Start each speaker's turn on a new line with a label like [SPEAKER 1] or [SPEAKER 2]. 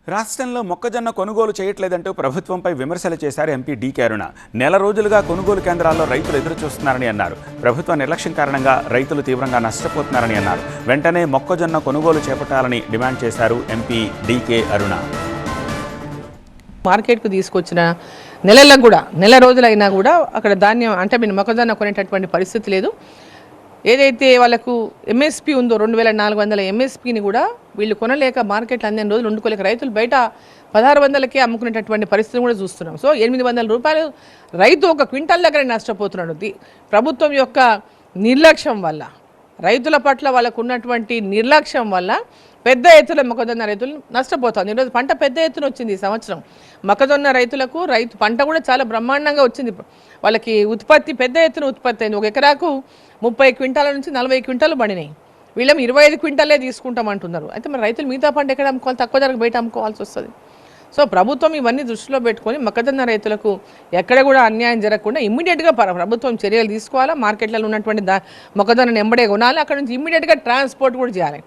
[SPEAKER 1] రాష్ట్రంలో మొక్కజొన్న కొనుగోలు చేయట్లేదంటూ ప్రభుత్వంపై విమర్శలు చేశారు ఎంపీ డీకే అరుణ. నెల రోజులుగా కొనుగోలు కేంద్రాల్లో రైతులు ఎదురు చూస్తున్నారని అన్నారు. ప్రభుత్వ నిర్లక్ష్యం కారణంగా రైతులు తీవ్రంగా నష్టపోతున్నారని అన్నారు. వెంటనే మొక్కజొన్న కొనుగోలు చేపట్టాలని డిమాండ్ చేశారు ఎంపీ డీకే అరుణ.
[SPEAKER 2] మార్కెట్కు తీసుకొచ్చిన నెల రోజులైనా కూడా అక్కడ ధాన్యం అంటే మొక్కజొన్న కొనేటటువంటి పరిస్థితి లేదు. ఏదైతే వాళ్ళకు ఎంఎస్పీ ఉందో 2400 ఎంఎస్పీని కూడా వీళ్ళు కొనలేక మార్కెట్లు అన్ని రోజులు వండుకోలేక రైతులు బయట 1600కే అమ్ముకునేటటువంటి పరిస్థితిని కూడా చూస్తున్నాం. సో 800 రూపాయలు రైతు ఒక క్వింటాల్ దగ్గర నష్టపోతున్నాడు. ప్రభుత్వం యొక్క నిర్లక్ష్యం వల్ల, రైతుల పట్ల వాళ్ళకు ఉన్నటువంటి నిర్లక్ష్యం వల్ల పెద్ద ఎత్తున మొక్కజొన్న రైతులు నష్టపోతుంది. ఈరోజు పంట పెద్ద ఎత్తున వచ్చింది. ఈ సంవత్సరం మొక్కజొన్న రైతులకు పంట కూడా చాలా బ్రహ్మాండంగా వచ్చింది. వాళ్ళకి ఉత్పత్తి పెద్ద ఎత్తున ఉత్పత్తి అయింది. ఒక ఎకరాకు 30 క్వింటాల నుంచి 40 క్వింటాలు పడినాయి. వీళ్ళం 25 క్వింటాలే తీసుకుంటామంటున్నారు. అయితే మరి రైతులు మిగతా పంట ఎక్కడ అమ్ముకోవాలి? తక్కువ ధరకు బయట అమ్ముకోవాల్సి వస్తుంది. సో ప్రభుత్వం ఇవన్నీ దృష్టిలో పెట్టుకొని మొక్కజొన్న రైతులకు ఎక్కడ కూడా అన్యాయం జరగకుండా ఇమ్మీడియట్గా ప్రభుత్వం చర్యలు తీసుకోవాలా. మార్కెట్లలో ఉన్నటువంటి మొక్కజొన్నను ఎంబడే కొనాలి. అక్కడ నుంచి ఇమ్మీడియట్గా ట్రాన్స్పోర్ట్ కూడా చేయాలి.